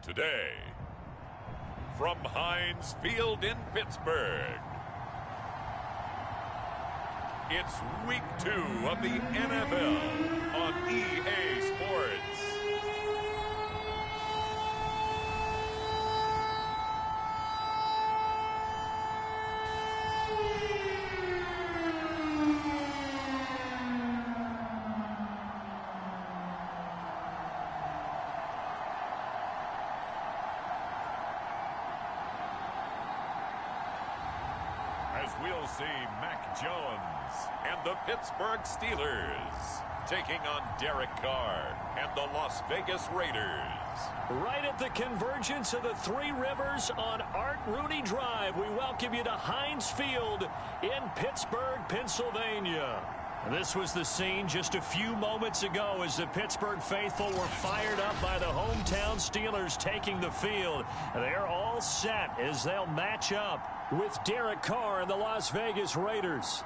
today, from Heinz Field in Pittsburgh, it's Week 2 of the NFL on EA Sports. As we'll see Mac Jones and the Pittsburgh Steelers taking on Derek Carr and the Las Vegas Raiders. Right at the convergence of the Three Rivers on Art Rooney Drive, we welcome you to Heinz Field in Pittsburgh, Pennsylvania. This was the scene just a few moments ago as the Pittsburgh faithful were fired up by the hometown Steelers taking the field. They're all set as they'll match up with Derek Carr and the Las Vegas Raiders.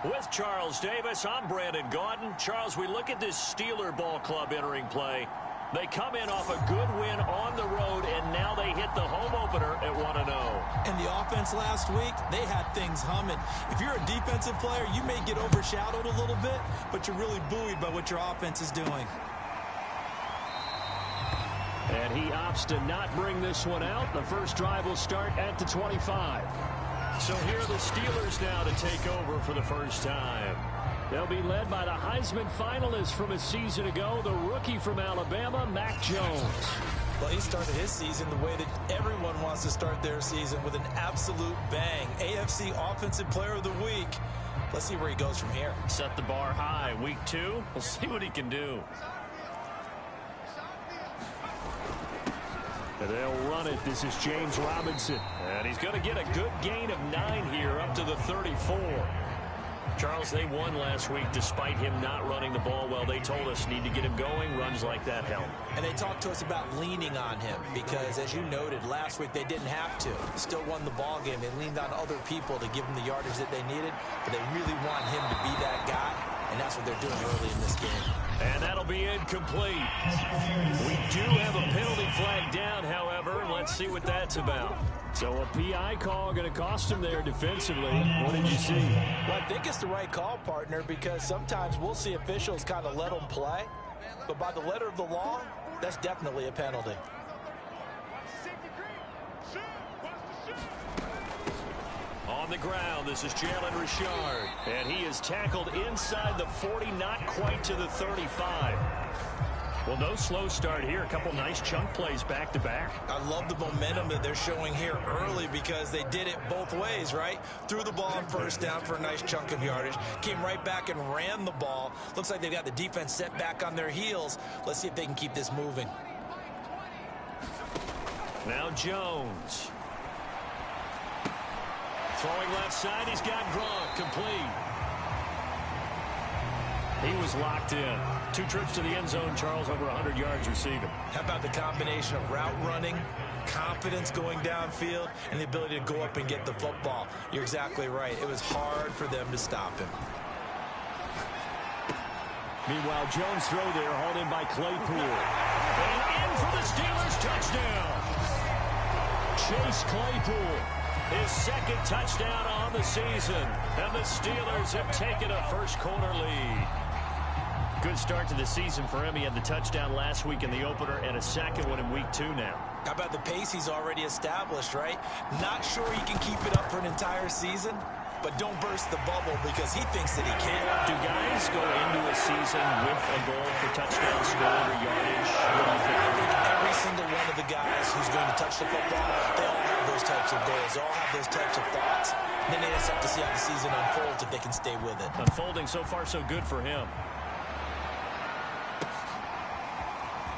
With Charles Davis, I'm Brandon Gaudin. Charles, we look at this Steeler ball club entering play. They come in off a good win on the road, and now they hit the home opener at 1-0. And the offense last week, they had things humming. If you're a defensive player, you may get overshadowed a little bit, but you're really buoyed by what your offense is doing. And he opts to not bring this one out. The first drive will start at the 25. So here are the Steelers now to take over for the first time. They'll be led by the Heisman finalist from a season ago, the rookie from Alabama, Mac Jones. Well, he started his season the way that everyone wants to start their season, with an absolute bang. AFC Offensive Player of the Week. Let's see where he goes from here. Set the bar high. Week 2, we'll see what he can do. And they'll run it. This is James Robinson. And he's going to get a good gain of 9 here up to the 34. Charles, they won last week despite him not running the ball well. They told us need to get him going. Runs like that help. And they talked to us about leaning on him because, as you noted, last week they didn't have to. Still won the ball game. They leaned on other people to give them the yardage that they needed, but they really want him to be that guy, and that's what they're doing early in this game. And that'll be incomplete. We do have a penalty flag down, however. Let's see what that's about. So a PI call going to cost him there defensively. What did you see? Well, I think it's the right call, partner, because sometimes we'll see officials kind of let them play. But by the letter of the law, that's definitely a penalty. On the ground, this is Jalen Richard. And he is tackled inside the 40, not quite to the 35. Well, no slow start here. A couple nice chunk plays back-to-back. I love the momentum that they're showing here early because they did it both ways, right? Threw the ball on first down for a nice chunk of yardage. Came right back and ran the ball. Looks like they've got the defense set back on their heels. Let's see if they can keep this moving. Now Jones. Throwing left side, he's got Gronk, complete. He was locked in. 2 trips to the end zone, Charles, over 100 yards receiving. How about the combination of route running, confidence going downfield, and the ability to go up and get the football? You're exactly right. It was hard for them to stop him. Meanwhile, Jones' throw there, hauled in by Claypool. And in for the Steelers, touchdown. Chase Claypool. His second touchdown on the season. And the Steelers have taken a first-quarter lead. Good start to the season for him. He had the touchdown last week in the opener and a second one in week 2 now. How about the pace he's already established, right? Not sure he can keep it up for an entire season, but don't burst the bubble because he thinks that he can. Do guys go into a season with a goal for touchdown scored or yardage? I think every single one of the guys who's going to touch the football, they all have those types of goals. They all have those types of thoughts. And then they just have to see how the season unfolds if they can stay with it. Unfolding so far so good for him.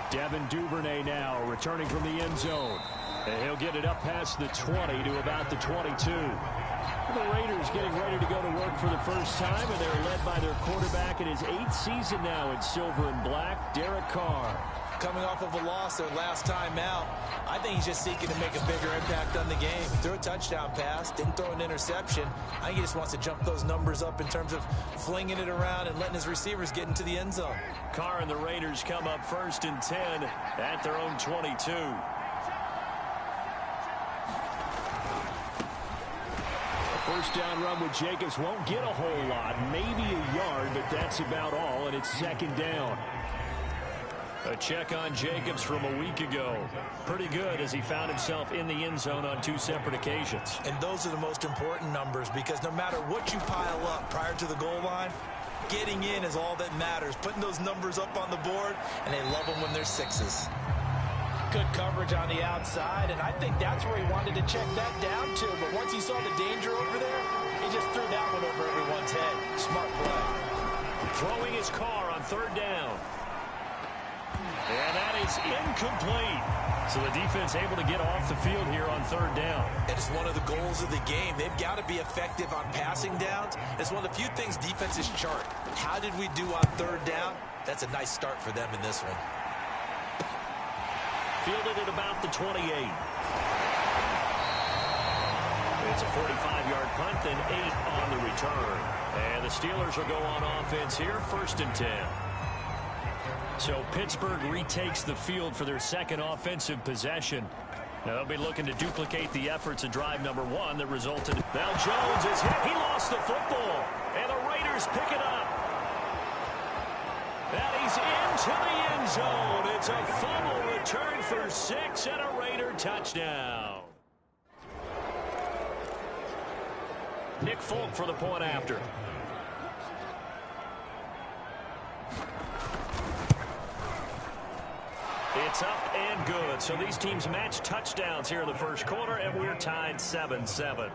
Devin Duvernay now returning from the end zone. And he'll get it up past the 20 to about the 22. The Raiders getting ready to go to work for the first time, and they're led by their quarterback in his 8th season now in silver and black, Derek Carr. coming off of a loss their last time out. I think he's just seeking to make a bigger impact on the game. Threw a touchdown pass, didn't throw an interception. I think he just wants to jump those numbers up in terms of flinging it around and letting his receivers get into the end zone. Carr and the Raiders come up 1st and 10 at their own 22. First down run with Jacobs won't get a whole lot, maybe a yard, but that's about all, and it's 2nd down. A check on Jacobs from a week ago. Pretty good as he found himself in the end zone on 2 separate occasions. And those are the most important numbers because no matter what you pile up prior to the goal line, getting in is all that matters. Putting those numbers up on the board, and they love them when they're 6s. Good coverage on the outside, and I think that's where he wanted to check that down to. But once he saw the danger over there, he just threw that one over everyone's head. Smart play. Throwing his Carr on 3rd down. And that is incomplete. So the defense able to get off the field here on 3rd down. It's one of the goals of the game. They've got to be effective on passing downs. It's one of the few things defenses chart. How did we do on 3rd down? That's a nice start for them in this one. Fielded at about the 28. It's a 45-yard punt, then 8 on the return. And the Steelers will go on offense here, 1st and 10. So Pittsburgh retakes the field for their 2nd offensive possession. Now they'll be looking to duplicate the efforts of drive number 1 that resulted. Now Jones is hit. He lost the football. And the Raiders pick it up. And he's into the end zone. It's a fumble return for 6 and a Raider touchdown. Nick Folk for the point after. It's up and good. So these teams match touchdowns here in the 1st quarter, and we're tied 7-7.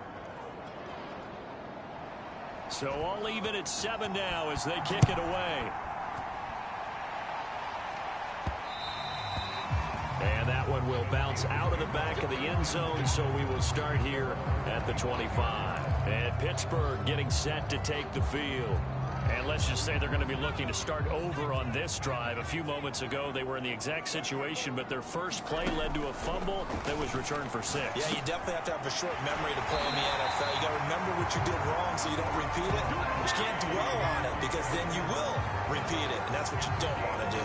So all even at 7 now as they kick it away. And that one will bounce out of the back of the end zone, so we will start here at the 25. And Pittsburgh getting set to take the field. And let's just say they're going to be looking to start over on this drive. A few moments ago, they were in the exact situation, but their first play led to a fumble that was returned for 6. Yeah, you definitely have to have a short memory to play in the NFL. You got to remember what you did wrong so you don't repeat it. But you can't dwell on it because then you will repeat it, and that's what you don't want to do.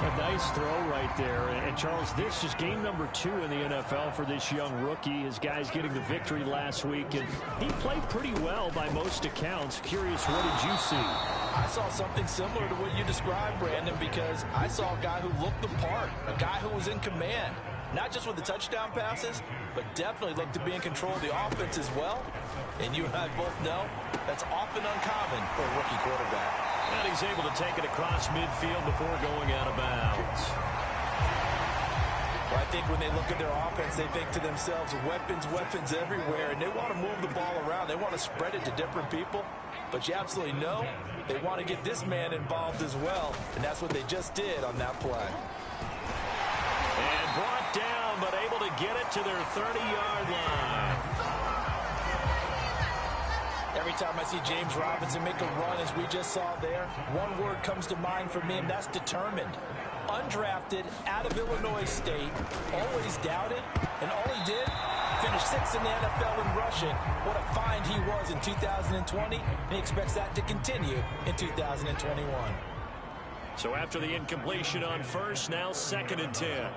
A nice throw right there. And Charles, this is game number 2 in the NFL for this young rookie. His guys getting the victory last week, and he played pretty well by most accounts. Curious, what did you see? I saw something similar to what you described, Brandon, because I saw a guy who looked the part, a guy who was in command, not just with the touchdown passes, but definitely looked to be in control of the offense as well. And you and I both know that's often uncommon for a rookie quarterback. And he's able to take it across midfield before going out of bounds. Well, I think when they look at their offense, they think to themselves, weapons, weapons everywhere, and they want to move the ball around. They want to spread it to different people. But you absolutely know they want to get this man involved as well, and that's what they just did on that play. And brought down, but able to get it to their 30-yard line. Every time I see James Robinson make a run, as we just saw there, one word comes to mind for me, and that's determined. Undrafted, out of Illinois State, always doubted, and all he did, finished 6th in the NFL in rushing. What a find he was in 2020, and he expects that to continue in 2021. So after the incompletion on 1st, now 2nd and 10.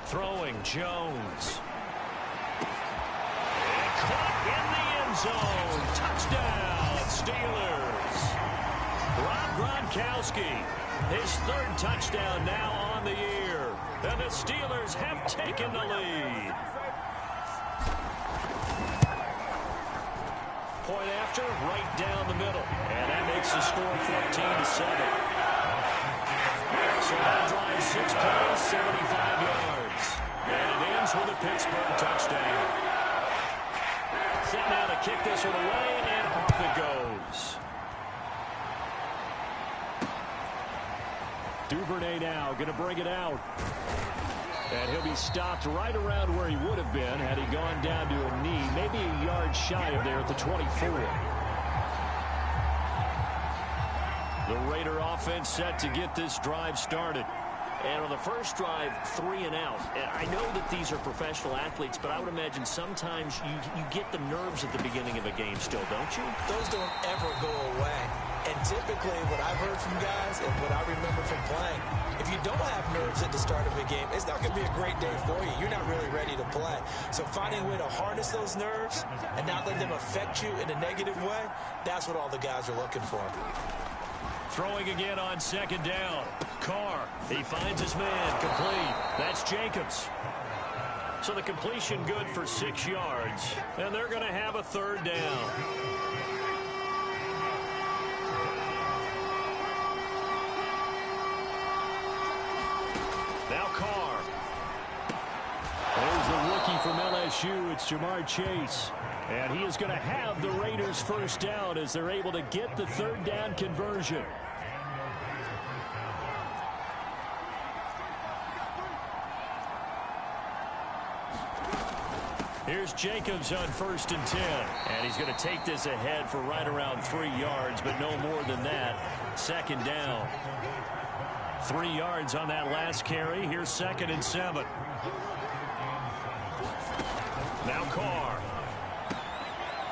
Throwing Jones. Caught in the end zone. Touchdown, Steelers. Rob Gronkowski, his 3rd touchdown now on the year. And the Steelers have taken the lead. Point after, right down the middle. And that makes the score 14-7. So that drives 6 plays, 75 yards. And it ends with a Pittsburgh touchdown. Set now to kick this one away, and off it goes. Duvernay now going to bring it out. And he'll be stopped right around where he would have been had he gone down to a knee, maybe a yard shy of there at the 24. The Raider offense set to get this drive started. And on the first drive, 3 and out. And I know that these are professional athletes, but I would imagine sometimes you get the nerves at the beginning of a game still, don't you? Those don't ever go away. And typically what I've heard from guys and what I remember from playing, if you don't have nerves at the start of a game, it's not going to be a great day for you. You're not really ready to play. So finding a way to harness those nerves and not let them affect you in a negative way, that's what all the guys are looking for. Throwing again on second down. Carr, he finds his man, complete. That's Jacobs. So the completion good for 6 yards, and they're going to have a third down. Now Carr. There's the rookie from LSU. It's Jamar Chase. And he is going to have the Raiders first down as they're able to get the third down conversion. Here's Jacobs on 1st and 10. And he's going to take this ahead for right around 3 yards, but no more than that. Second down. 3 yards on that last carry. Here's 2nd and 7. Now Carr.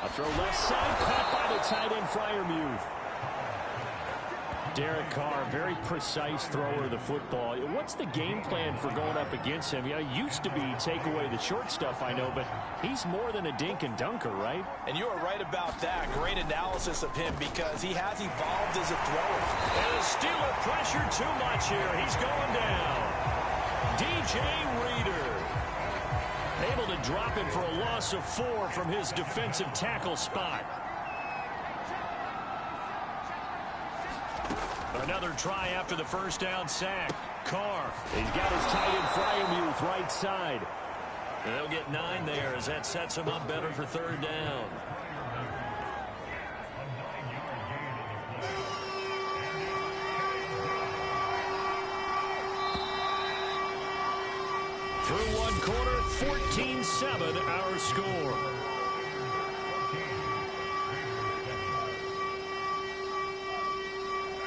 A throw left side, caught by the tight end, Freiermuth. Derek Carr, very precise thrower of the football. What's the game plan for going up against him? It used to be take away the short stuff, I know, but he's more than a dink and dunker, right? And you are right about that. Great analysis of him because he has evolved as a thrower. And the Steeler pressure too much here. He's going down. DJ Reader. Able to drop him for a loss of 4 from his defensive tackle spot. Another try after the first down sack. Carr. He's got his tight end Freiermuth right side. And they'll get 9 there as that sets him up better for third down. Through 1 quarter, 14-7 our score.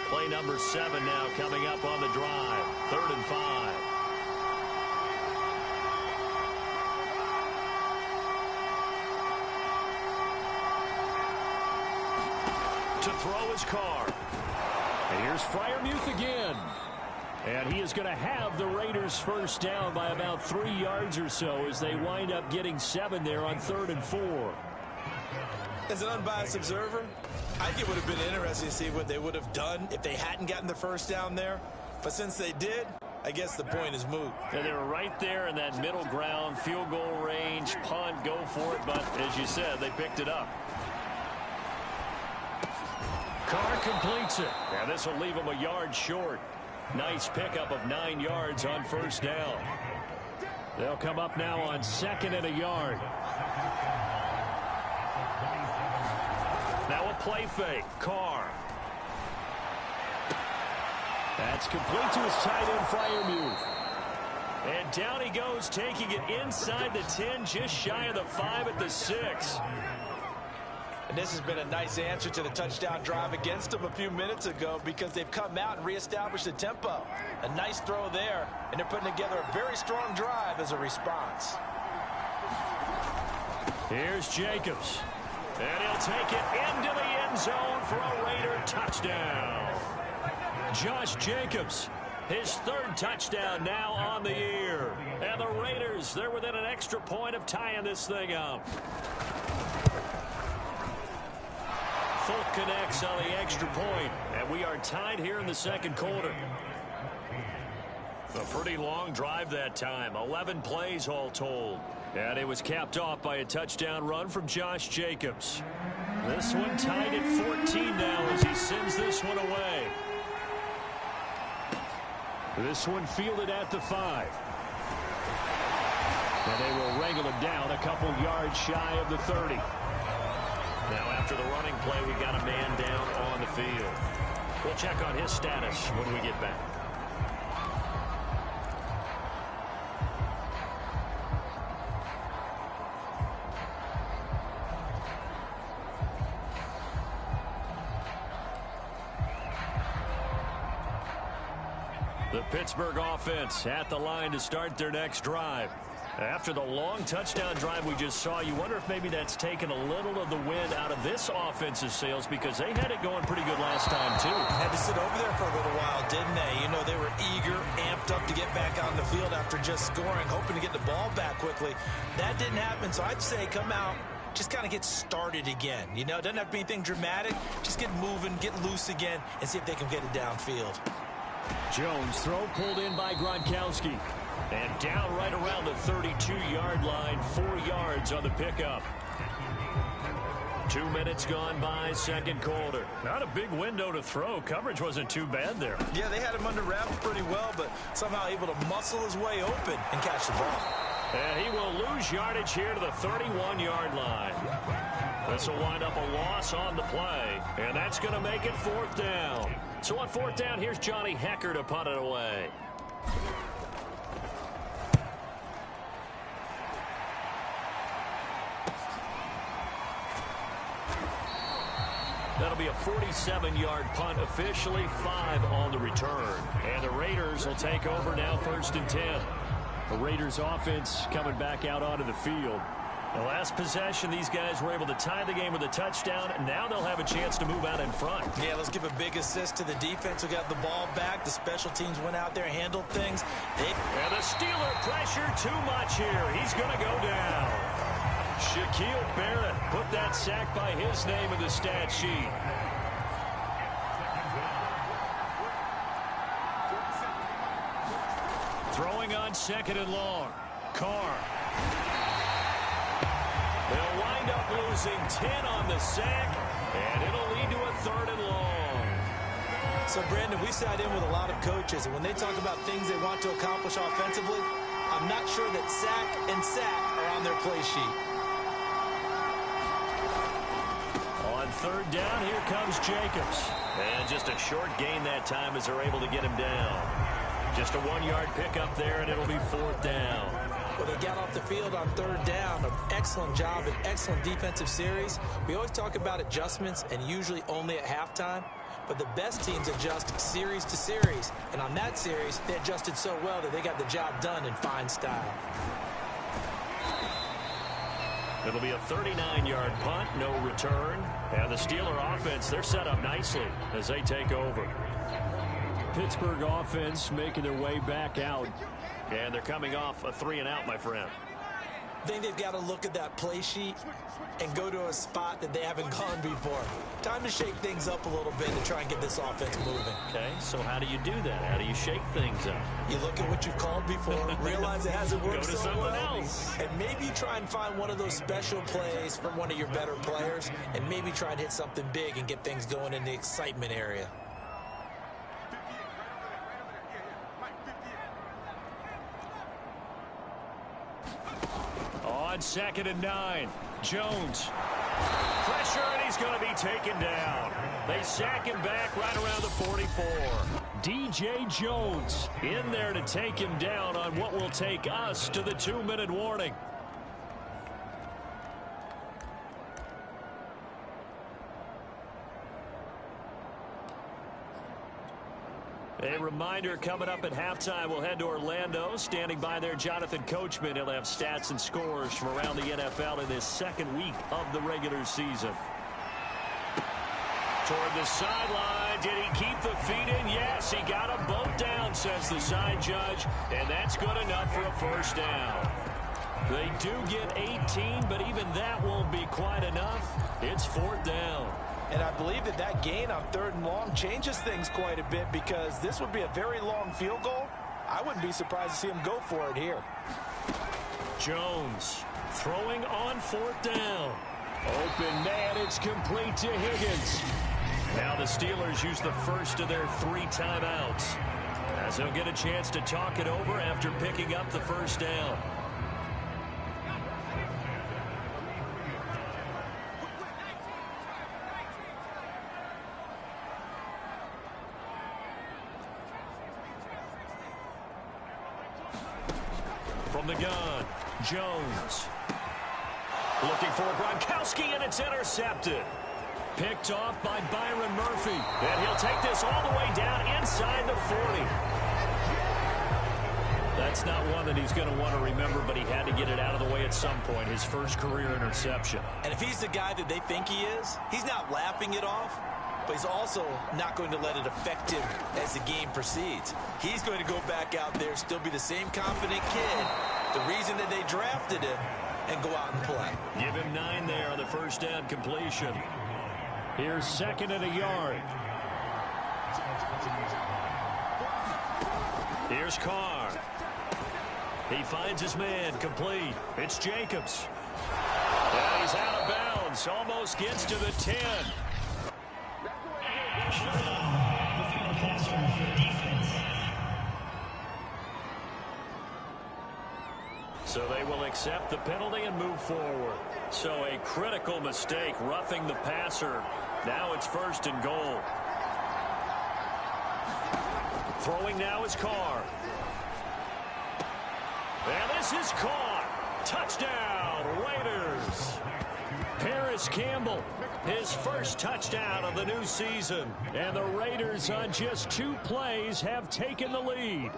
Play number 7 now coming up on the drive. 3rd and 5. To throw his Carr. And here's Freiermuth again. And he is going to have the Raiders first down by about 3 yards or so as they wind up getting 7 there on 3rd and 4. As an unbiased observer, I think it would have been interesting to see what they would have done if they hadn't gotten the first down there. But since they did, I guess the point is moot. Yeah, they were right there in that middle ground, field goal range, punt, go for it. But as you said, they picked it up. Carr completes it. Yeah, this will leave him a yard short. Nice pickup of 9 yards on first down. They'll come up now on 2nd and a yard. Now a play fake. Carr. That's complete to his tight end, Freiermuth. And down he goes, taking it inside the 10, just shy of the 5 at the 6. And this has been a nice answer to the touchdown drive against them a few minutes ago because they've come out and reestablished the tempo. A nice throw there, and they're putting together a very strong drive as a response. Here's Jacobs. And he'll take it into the end zone for a Raider touchdown. Josh Jacobs, his 3rd touchdown now on the year. And the Raiders, they're within an extra point of tying this thing up. Folk connects on the extra point, and we are tied here in the 2nd quarter. A pretty long drive that time, 11 plays all told. And it was capped off by a touchdown run from Josh Jacobs. This one tied at 14 now as he sends this one away. This one fielded at the 5. And they will wrangle him down a couple yards shy of the 30. Now after the running play, we got a man down on the field. We'll check on his status when we get back. The Pittsburgh offense at the line to start their next drive. After the long touchdown drive we just saw, you wonder if maybe that's taken a little of the wind out of this offense's sails, because they had it going pretty good last time, too. Had to sit over there for a little while, didn't they? You know, they were eager, amped up to get back on the field after just scoring, hoping to get the ball back quickly. That didn't happen, so I'd say come out, just kind of get started again. You know, it doesn't have to be anything dramatic. Just get moving, get loose again, and see if they can get it downfield. Jones, throw pulled in by Gronkowski. And down right around the 32-yard line, 4 yards on the pickup. 2 minutes gone by, second quarter. Not a big window to throw. Coverage wasn't too bad there. Yeah, they had him under wraps pretty well, but somehow able to muscle his way open and catch the ball. And he will lose yardage here to the 31-yard line. This will wind up a loss on the play, and that's going to make it 4th down. So on 4th down, here's Johnny Hecker to punt it away. That'll be a 47-yard punt, officially 5 on the return. And the Raiders will take over now, 1st and 10. The Raiders offense coming back out onto the field. The last possession, these guys were able to tie the game with a touchdown. Now they'll have a chance to move out in front. Yeah, let's give a big assist to the defense who got the ball back. The special teams went out there and handled things. And the Steeler pressure too much here. He's going to go down. Shaquille Barrett put that sack by his name in the stat sheet. Throwing on 2nd and long. Carr. They'll wind up losing 10 on the sack, and it'll lead to a 3rd and long. So, Brandon, we sat in with a lot of coaches, and when they talk about things they want to accomplish offensively, I'm not sure that sack and sack are on their play sheet. On 3rd down, here comes Jacobs. And just a short gain that time as they're able to get him down. Just a 1-yard pickup there, and it'll be 4th down. Well, they got off the field on 3rd down. An excellent job, an excellent defensive series. We always talk about adjustments, and usually only at halftime. But the best teams adjust series to series. And on that series, they adjusted so well that they got the job done in fine style. It'll be a 39-yard punt, no return. And the Steeler offense, they're set up nicely as they take over. Pittsburgh offense making their way back out. And they're coming off a 3-and-out, my friend. I think they've got to look at that play sheet and go to a spot that they haven't gone before. Time to shake things up a little bit to try and get this offense moving. Okay, so how do you do that? How do you shake things up? You look at what you've called before, realize it hasn't worked Go to so something well, else. and maybe try and find one of those special plays from one of your better players, and maybe try and hit something big and get things going in the excitement area. On 2nd and 9, Jones. Pressure, and he's going to be taken down. They sack him back right around the 44. DJ Jones In there to take him down on what will take us to the 2-minute warning. A reminder, coming up at halftime, we'll head to Orlando. Standing by there, Jonathan Coachman. He'll have stats and scores from around the NFL in this 2nd week of the regular season. Toward the sideline. Did he keep the feet in? Yes, he got them both down, says the side judge. And that's good enough for a 1st down. They do get 18, but even that won't be quite enough. It's 4th down. And I believe that that gain on 3rd and long changes things quite a bit, because this would be a very long field goal. I wouldn't be surprised to see him go for it here. Jones throwing on 4th down. Open man, it's complete to Higgins. Now the Steelers use the first of their 3 timeouts, as they'll get a chance to talk it over after picking up the 1st down. From the gun, Jones. Looking for Gronkowski, and it's intercepted. Picked off by Byron Murphy. And he'll take this all the way down inside the 40. That's not one that he's going to want to remember, but he had to get it out of the way at some point, his first career interception. And if he's the guy that they think he is, he's not laughing it off, but he's also not going to let it affect him as the game proceeds. He's going to go back out there, still be the same confident kid, the reason that they drafted him, and go out and play. Give him 9 there on the first down completion. Here's 2nd and a yard. Here's Carr. He finds his man, complete. It's Jacobs. And he's out of bounds, almost gets to the 10. So they will accept the penalty and move forward. So a critical mistake, roughing the passer. Now it's 1st and goal. Throwing now is Carr. And this is caught. Touchdown, Raiders. Paris Campbell, his first touchdown of the new season. And the Raiders on just 2 plays have taken the lead.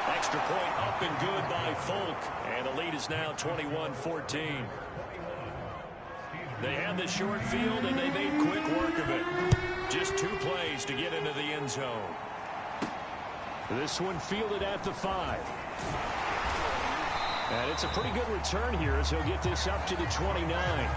Extra point up and good by Folk. And the lead is now 21-14. They had the short field, and they made quick work of it. Just 2 plays to get into the end zone. This one fielded at the 5. And it's a pretty good return here as he'll get this up to the 29.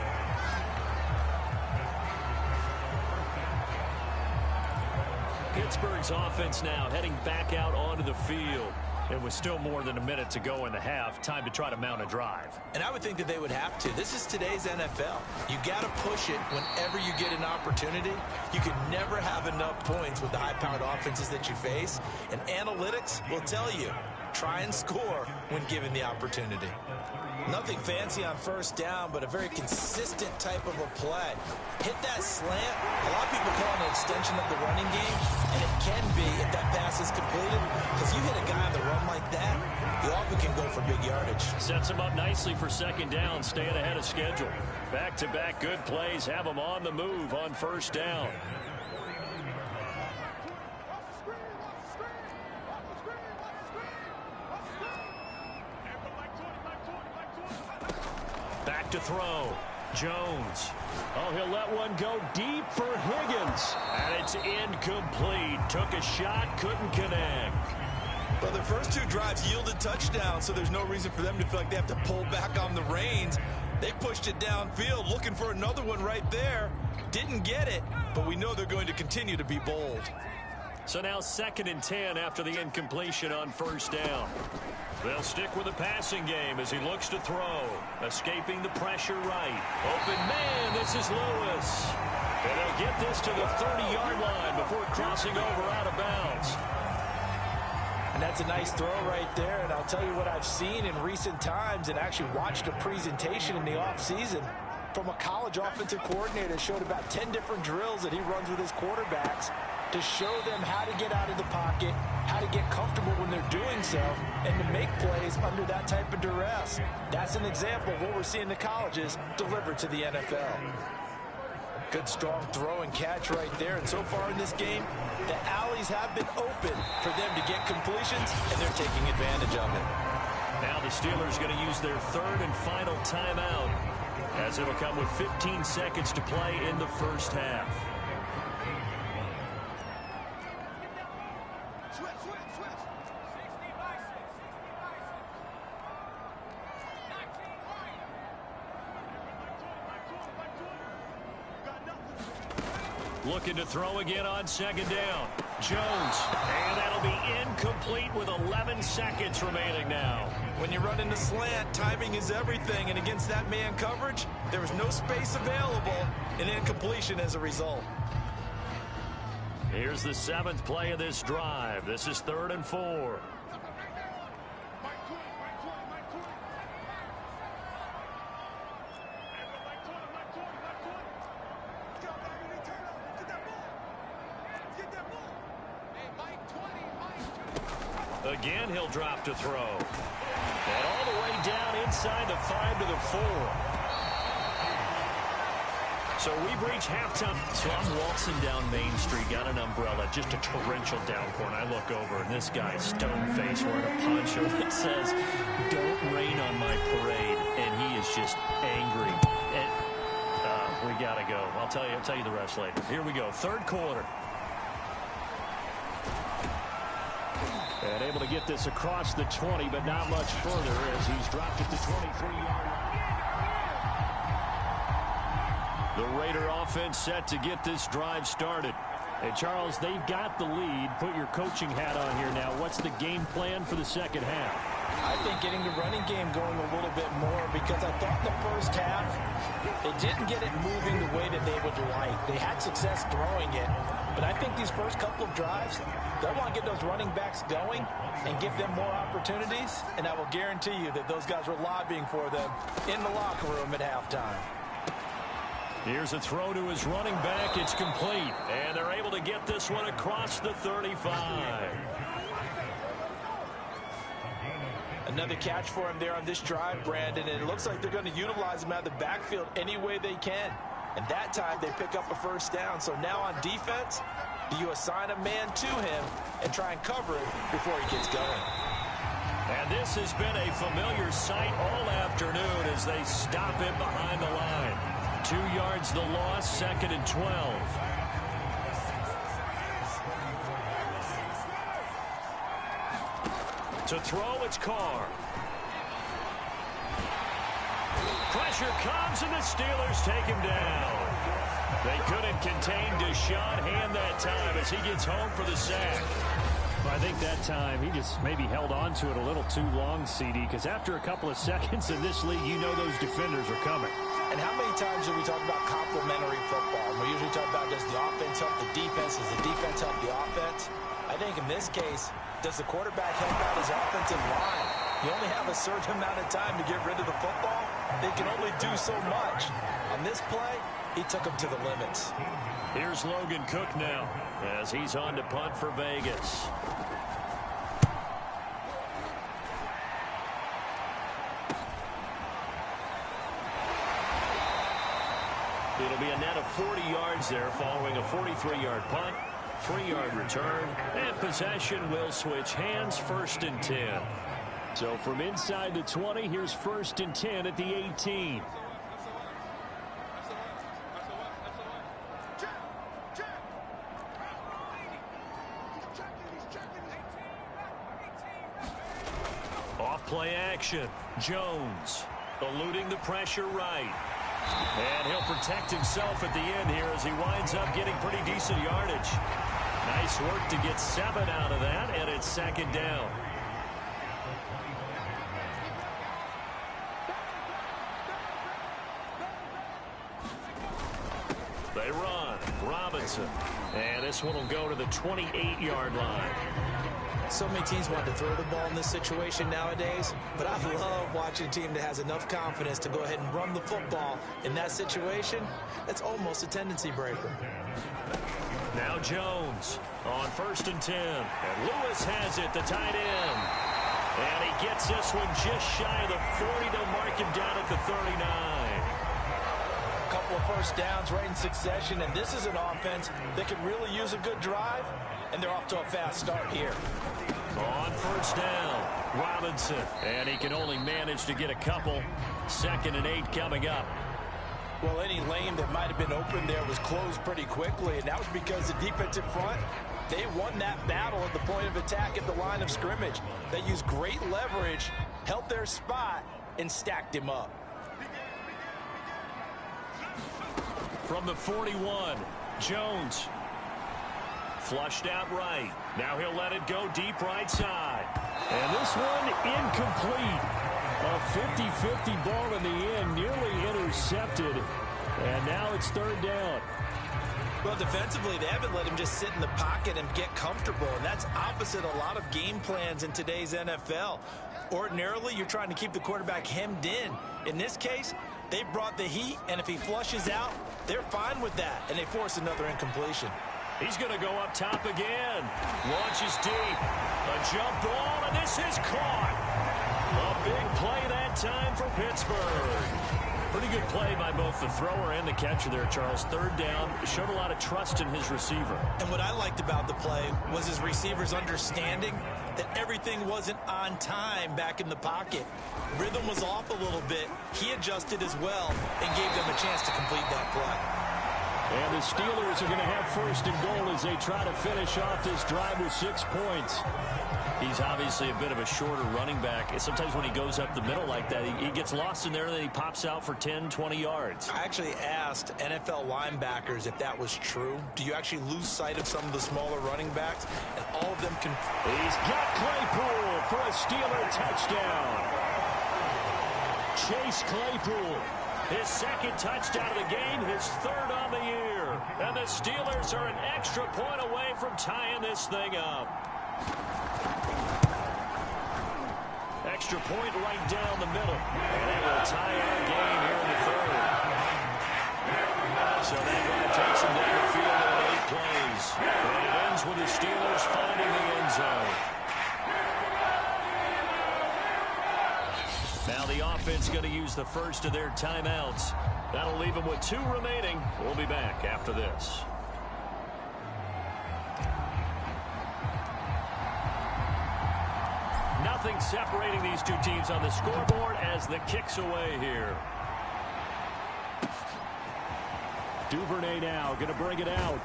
Pittsburgh's offense now heading back out onto the field. It was still more than a minute to go in the half. Time to try to mount a drive. And I would think that they would have to. This is today's NFL. You got to push it whenever you get an opportunity. You can never have enough points with the high-powered offenses that you face. And analytics will tell you, try and score when given the opportunity. Nothing fancy on first down, but a very consistent type of a play. Hit that slant. A lot of people call it an extension of the running game, and it can be if that pass is completed, because you hit a guy on the run like that, you often can go for big yardage. Sets him up nicely for 2nd down, staying ahead of schedule. Back-to-back good plays have him on the move on 1st down. Back to throw. Jones. Oh, he'll let one go deep for Higgins. And it's incomplete. Took a shot, couldn't connect. Well, their first 2 drives yielded touchdowns, so there's no reason for them to feel like they have to pull back on the reins. They pushed it downfield, looking for another one right there. Didn't get it, but we know they're going to continue to be bold. So now 2nd and 10 after the incompletion on 1st down. They'll stick with the passing game as he looks to throw. Escaping the pressure right. Open man, this is Lewis. And they'll get this to the 30-yard line before crossing over out of bounds. And that's a nice throw right there. And I'll tell you what I've seen in recent times and actually watched a presentation in the offseason from a college offensive coordinator. Showed about 10 different drills that he runs with his quarterbacks to show them how to get out of the pocket, how to get comfortable when they're doing so, and to make plays under that type of duress. That's an example of what we're seeing in the colleges delivered to the NFL. Good strong throw and catch right there. And so far in this game, the alleys have been open for them to get completions, and they're taking advantage of it. Now the Steelers going to use their 3rd and final timeout, as it'll come with 15 seconds to play in the first half. Looking to throw again on 2nd down. Jones. And that'll be incomplete with 11 seconds remaining now. When you run into slant, timing is everything. And against that man coverage, there was no space available. An incompletion as a result. Here's the 7th play of this drive. This is 3rd and 4. Again, he'll drop to throw. And all the way down inside the 5 to the 4. So we've reached halftime. So I'm waltzing down Main Street, got an umbrella, just a torrential downpour, and I look over, and this guy's stone-faced wearing a poncho that says, "Don't rain on my parade," and he is just angry. And we got to go. I'll tell you the rest later. Here we go, third quarter. And able to get this across the 20, but not much further as he's dropped at the 23-yard line. The Raider offense set to get this drive started. And Charles, they've got the lead. Put your coaching hat on here now. What's the game plan for the second half? I think getting the running game going a little bit more, because I thought in the first half they didn't get it moving the way that they would like. They had success throwing it, but I think these first couple of drives, they want to get those running backs going and give them more opportunities, and I will guarantee you that those guys were lobbying for them in the locker room at halftime. Here's a throw to his running back. It's complete, and they're able to get this one across the 35. Another catch for him there on this drive, Brandon, and it looks like they're going to utilize him out of the backfield any way they can. And that time they pick up a first down. So now on defense, do you assign a man to him and try and cover it before he gets going? And this has been a familiar sight all afternoon as they stop him behind the line. 2 yards the loss, 2nd and 12. To throw, it's Carr. Pressure comes, and the Steelers take him down. They couldn't contain Deshaun Hand that time as he gets home for the sack. I think that time he just maybe held on to it a little too long, CD, because after a couple of seconds in this league, you know those defenders are coming. And how many times do we talk about complementary football? We usually talk about, does the offense help the defense? Does the defense help the offense? I think in this case, does the quarterback help out his offensive line? You only have a certain amount of time to get rid of the football. They can only do so much. On this play, he took him to the limits. Here's Logan Cook now as he's on to punt for Vegas. It'll be a net of 40 yards there following a 43-yard punt, 3-yard return, and possession will switch hands, 1st and 10. So from inside the 20, here's 1st and 10 at the 18. Off play action. Jones eluding the pressure right. And he'll protect himself at the end here as he winds up getting pretty decent yardage. Nice work to get 7 out of that, and it's 2nd down. They run. Robinson. And this one will go to the 28-yard line. So many teams want to throw the ball in this situation nowadays, but I love watching a team that has enough confidence to go ahead and run the football in that situation. That's almost a tendency breaker. Now Jones on 1st and 10. And Lewis has it, the tight end. And he gets this one just shy of the 40. They'll mark him down at the 39. A couple of first downs right in succession, and this is an offense that could really use a good drive, and they're off to a fast start here. On 1st down, Robinson. And he can only manage to get a couple. 2nd and 8 coming up. Well, any lane that might have been open there was closed pretty quickly, and that was because the defensive front, they won that battle at the point of attack at the line of scrimmage. They used great leverage, held their spot, and stacked him up. From the 41, Jones. Flushed out right. Now he'll let it go deep right side. And this one incomplete. A 50-50 ball in the end, nearly intercepted. And now it's 3rd down. Well, defensively, they haven't let him just sit in the pocket and get comfortable, and that's opposite a lot of game plans in today's NFL. Ordinarily, you're trying to keep the quarterback hemmed in. In this case, they brought the heat, and if he flushes out, they're fine with that, and they force another incompletion. He's going to go up top again. Launches deep. A jump ball, and this is caught. A big play that time for Pittsburgh. Pretty good play by both the thrower and the catcher there, Charles. Third down, showed a lot of trust in his receiver. And what I liked about the play was his receivers understanding that everything wasn't on time back in the pocket. Rhythm was off a little bit. He adjusted as well and gave them a chance to complete that play. And the Steelers are going to have first and goal as they try to finish off this drive with 6 points. He's obviously a bit of a shorter running back. Sometimes when he goes up the middle like that, he gets lost in there, and then he pops out for 10, 20 yards. I actually asked NFL linebackers if that was true. Do you actually lose sight of some of the smaller running backs? And all of them can... He's got Claypool for a Steeler touchdown. Chase Claypool. His second touchdown of the game, his third on the year. And the Steelers are an extra point away from tying this thing up. Extra point right down the middle. And it will tie our game here in the third. So that drive takes them down the field in 8 plays. And it ends with the Steelers finding the end zone. Now the offense going to use the first of their timeouts. That'll leave them with 2 remaining. We'll be back after this. Nothing separating these two teams on the scoreboard as the kick's away here. Duvernay now going to bring it out.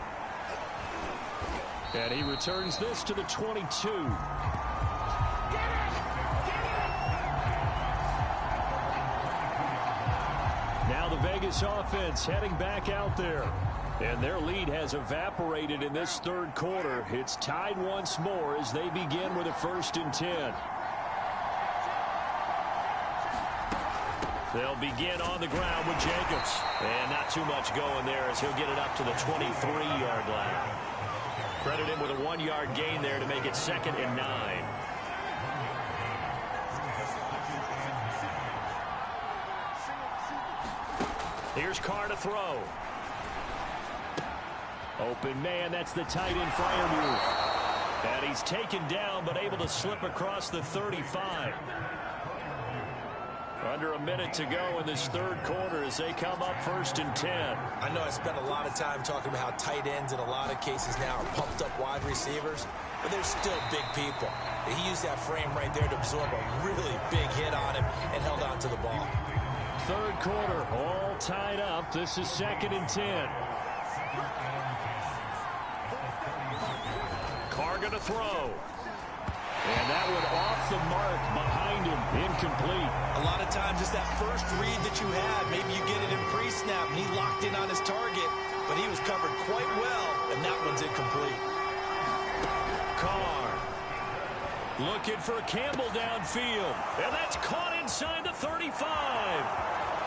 And he returns this to the 22. Now the Vegas offense heading back out there. And their lead has evaporated in this third quarter. It's tied once more as they begin with a 1st and 10. They'll begin on the ground with Jacobs. And not too much going there as he'll get it up to the 23-yard line. Credit him with a 1-yard gain there to make it 2nd and 9. Here's Carr to throw. Open man, that's the tight end Freiermuth. And he's taken down but able to slip across the 35. Under a minute to go in this third quarter as they come up 1st and 10. I know I spent a lot of time talking about how tight ends in a lot of cases now are pumped up wide receivers, but they're still big people. He used that frame right there to absorb a really big hit on him and held on to the ball. Third quarter, all tied up. This is 2nd and 10. Carr going to throw. And that one off the mark behind him. Incomplete. A lot of times it's that first read that you had. Maybe you get it in pre-snap and he locked in on his target, but he was covered quite well, and that one's incomplete. Carr looking for Campbell downfield. And that's caught inside the 35.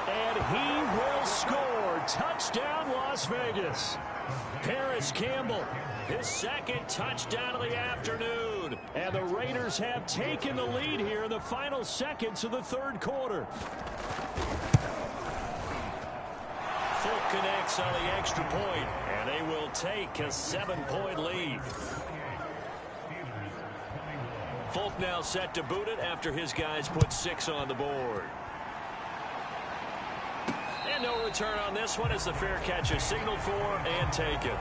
And he will score. Touchdown, Las Vegas. Paris Campbell, his 2nd touchdown of the afternoon. And the Raiders have taken the lead here in the final seconds of the third quarter. Folk connects on the extra point, and they will take a 7-point lead. Folk now set to boot it after his guys put 6 on the board. And no return on this one as the fair catch is signaled for and taken.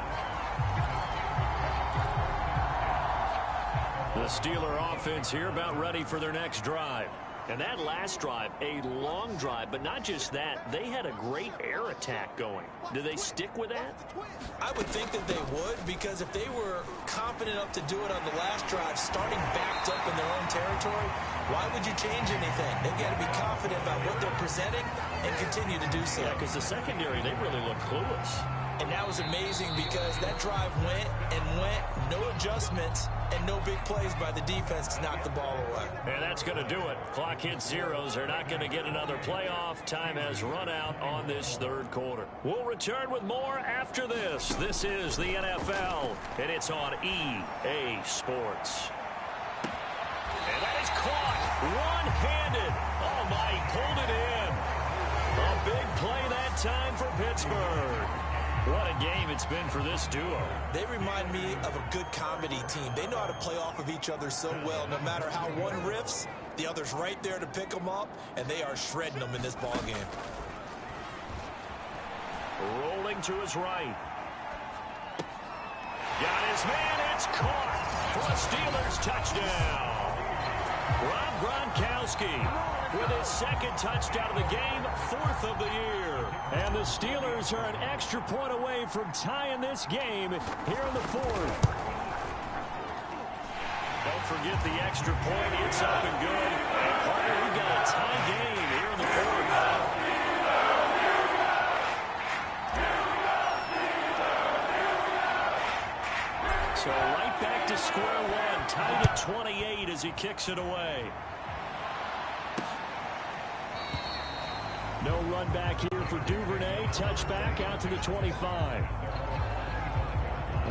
The Steeler offense here about ready for their next drive. And that last drive, a long drive, but not just that. They had a great air attack going. Do they stick with that? I would think that they would, because if they were confident enough to do it on the last drive, starting backed up in their own territory, why would you change anything? They've got to be confident about what they're presenting and continue to do so. Yeah, because the secondary, they really look clueless. And that was amazing because that drive went and went, no adjustments, and no big plays by the defense to knock the ball away. And that's going to do it. Clock hits zeros. They're not going to get another playoff. Time has run out on this third quarter. We'll return with more after this. This is the NFL, and it's on EA Sports. And that is caught one-handed. Oh, my, he pulled it in. A big play that time for Pittsburgh. What a game it's been for this duo. They remind me of a good comedy team. They know how to play off of each other so well. No matter how one riffs, the other's right there to pick them up, and they are shredding them in this ball game. Rolling to his right. Got his man. It's caught for a Steelers touchdown. Rob Gronkowski with his second touchdown of the game, 4th of the year. And the Steelers are an extra point away from tying this game here in the 4th. Don't forget the extra point. It's up and good. And partner, we've got a tie game here in the 4th. So right back to square one, tied at 28 as he kicks it away. No run back here for Duvernay. Touchback out to the 25.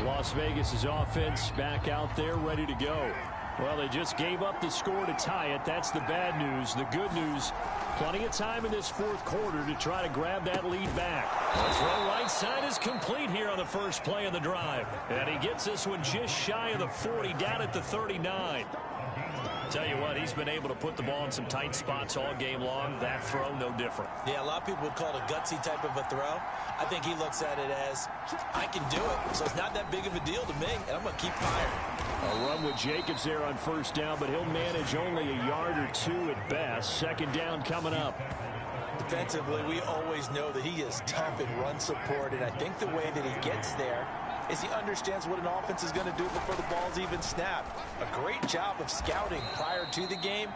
Las Vegas's offense back out there ready to go. Well, they just gave up the score to tie it. That's the bad news. The good news, plenty of time in this 4th quarter to try to grab that lead back. The throw right side is complete here on the first play of the drive. And he gets this one just shy of the 40, down at the 39. Tell you what, he's been able to put the ball in some tight spots all game long. That throw, no different. Yeah, a lot of people would call it a gutsy type of a throw. I think he looks at it as, I can do it, so it's not that big of a deal to me, and I'm going to keep firing. A run with Jacobs there on first down, but he'll manage only a yard or 2 at best. Second down coming up. Defensively, we always know that he is tough in run support, and I think the way that he gets there is he understands what an offense is going to do before the ball's even snapped. A great job of scouting prior to the game,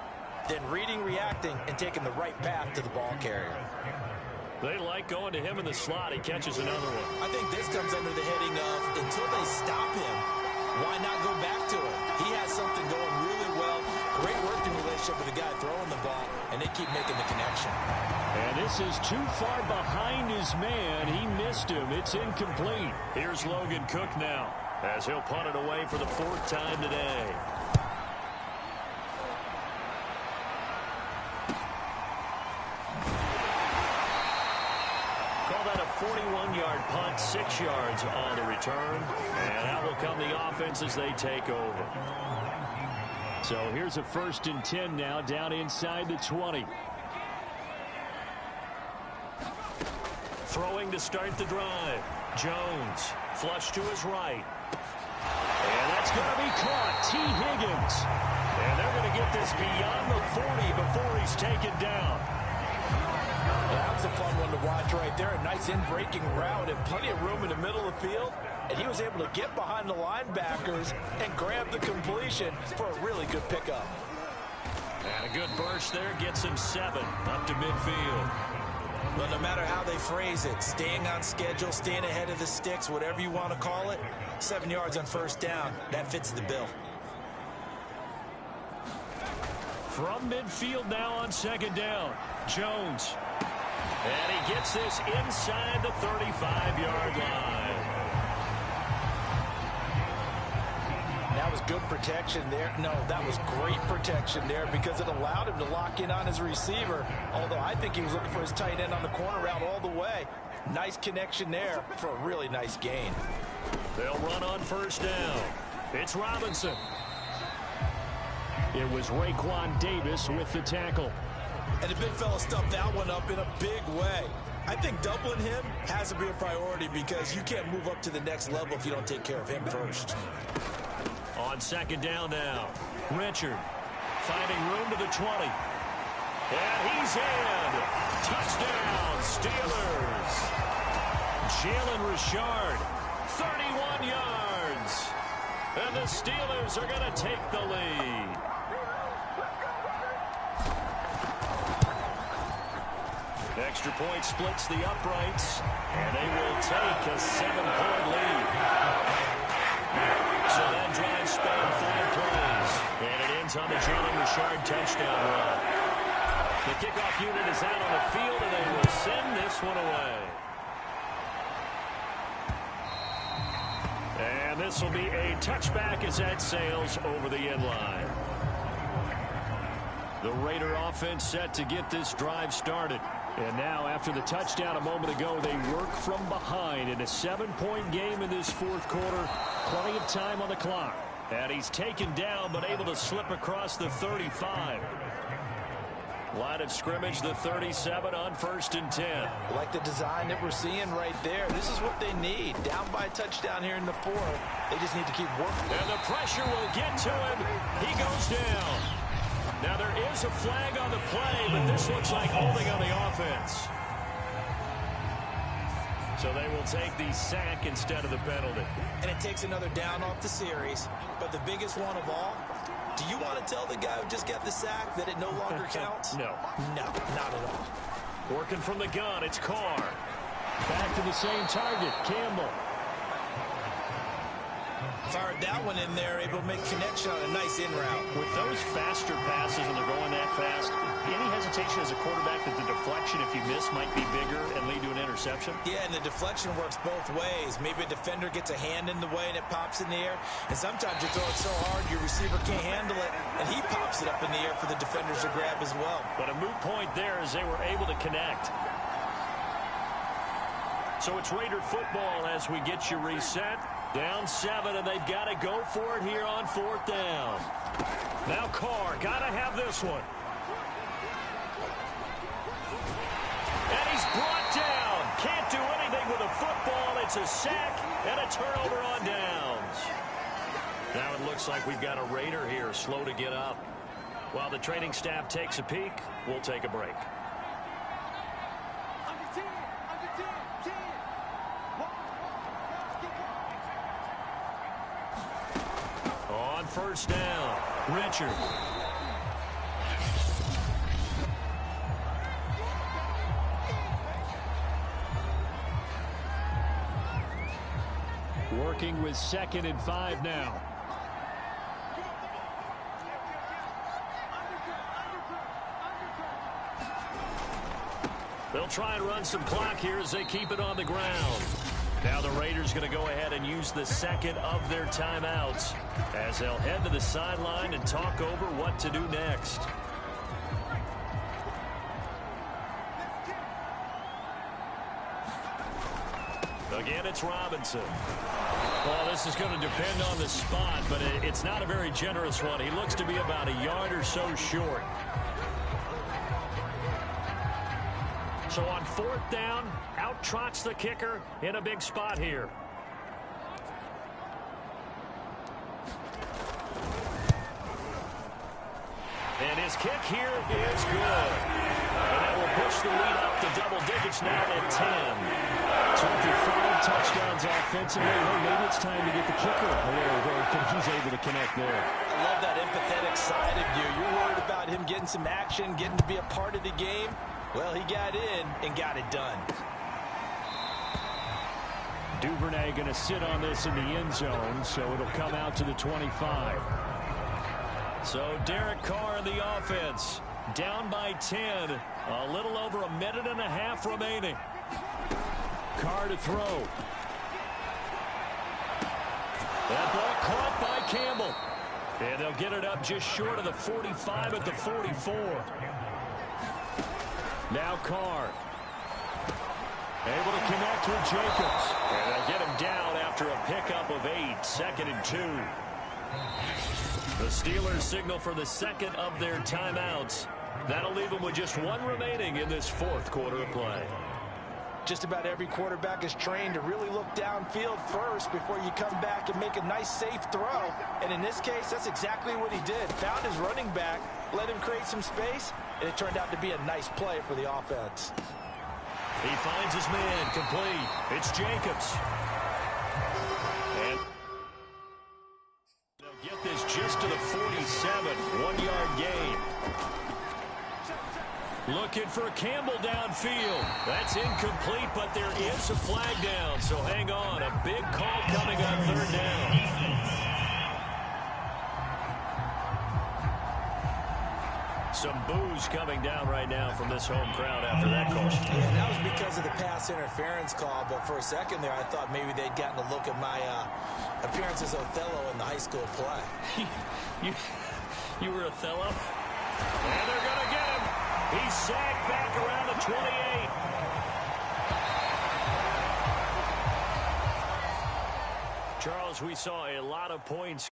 then reading, reacting, and taking the right path to the ball carrier. They like going to him in the slot. He catches another one. I think this comes under the heading of, until they stop him, why not go back to it? He has something going really well. Great working relationship with the guy throwing the ball, and they keep making the connection. And this is too far behind his man. He missed him. It's incomplete. Here's Logan Cook now, as he'll punt it away for the 4th time today. Call that a 41-yard punt, 6 yards on the return. And out will come the offense as they take over. So here's a 1st and 10 now, down inside the 20. Throwing to start the drive. Jones, flush to his right. And that's going to be caught. T. Higgins. And they're going to get this beyond the 40 before he's taken down. That was a fun one to watch right there. A nice in-breaking route and plenty of room in the middle of the field. And he was able to get behind the linebackers and grab the completion for a really good pickup. And a good burst there gets him 7 up to midfield. Well, no matter how they phrase it, staying on schedule, staying ahead of the sticks, whatever you want to call it, 7 yards on first down, that fits the bill. From midfield now on 2nd down, Jones. And he gets this inside the 35-yard line. That was good protection there. No, that was great protection there because it allowed him to lock in on his receiver. Although I think he was looking for his tight end on the corner route all the way. Nice connection there for a really nice gain. They'll run on first down. It's Robinson. It was Raekwon Davis with the tackle. And the big fella stuffed that one up in a big way. I think doubling him has to be a priority because you can't move up to the next level if you don't take care of him first. On 2nd down now, Richard finding room to the 20. And he's in. Touchdown, Steelers. Jalen Richard, 31 yards. And the Steelers are going to take the lead. Extra point splits the uprights, and they will take a 7-point lead. So that drive spanned 5 plays, and it ends on the Jalen Richard touchdown run. The kickoff unit is out on the field, and they will send this one away. And this will be a touchback as that sails over the end line. The Raider offense set to get this drive started. And now, after the touchdown a moment ago, they work from behind in a 7-point game in this 4th quarter. Plenty of time on the clock. And he's taken down, but able to slip across the 35. Line of scrimmage, the 37 on 1st and 10. Like the design that we're seeing right there. This is what they need. Down by a touchdown here in the 4th. They just need to keep working. And the pressure will get to him. He goes down. Now there is a flag on the play, but this looks like holding on the offense. So they will take the sack instead of the penalty. And it takes another down off the series. But the biggest one of all, do you want to tell the guy who just got the sack that it no longer counts? No. No, not at all. Working from the gun, it's Carr. Back to the same target, Campbell. Fired that one in there, able to make connection on a nice in route. With those faster passes when they're going that fast, any hesitation as a quarterback that the deflection, if you miss, might be bigger and lead to an interception? Yeah, and the deflection works both ways. Maybe a defender gets a hand in the way and it pops in the air. And sometimes you throw it so hard your receiver can't handle it, and he pops it up in the air for the defenders to grab as well. But a moot point there as they were able to connect. So it's Raider football as we get you reset. Down 7, and they've got to go for it here on 4th down. Now Carr, got to have this one. And he's brought down. Can't do anything with a football. It's a sack and a turnover on downs. Now it looks like we've got a Raider here, slow to get up. While the training staff takes a peek, we'll take a break. On 1st down, Richard. Working with 2nd and 5 now. They'll try and run some clock here as they keep it on the ground. Now the Raiders going to go ahead and use the 2nd of their timeouts as they'll head to the sideline and talk over what to do next. Again, it's Robinson. Well, this is going to depend on the spot, but it's not a very generous one. He looks to be about a yard or so short. So on 4th down, out trots the kicker in a big spot here. And his kick here is good. And that will push the lead up to double digits now at 10. So after 5 touchdowns offensively, well, maybe it's time to get the kicker a little work, and he's able to connect there. I love that empathetic side of you. You're worried about him getting some action, getting to be a part of the game. Well, he got in and got it done. Duvernay going to sit on this in the end zone, so it'll come out to the 25. So Derek Carr in the offense, down by 10, a little over a minute and a half remaining. Carr to throw. That ball caught by Campbell. And they'll get it up just short of the 45 at the 44. Now Carr. Able to connect with Jacobs. And they'll get him down after a pickup of 8, 2nd and 2. The Steelers signal for the 2nd of their timeouts. That'll leave them with just 1 remaining in this 4th quarter of play. Just about every quarterback is trained to really look downfield first before you come back and make a nice, safe throw. And in this case, that's exactly what he did. Found his running back, let him create some space, and it turned out to be a nice play for the offense. He finds his man complete. It's Jacobs. And they'll get this just to the 47, 1-yard gain. Looking for Campbell downfield. That's incomplete, but there is a flag down. So hang on. A big call coming on 3rd down. Some boos coming down right now from this home crowd after that call. Yeah, that was because of the pass interference call. But for a second there, I thought maybe they'd gotten a look at my appearance as Othello in the high school play. You were Othello? And they're going to get him. He's sacked back around the 28. Charles, we saw a lot of points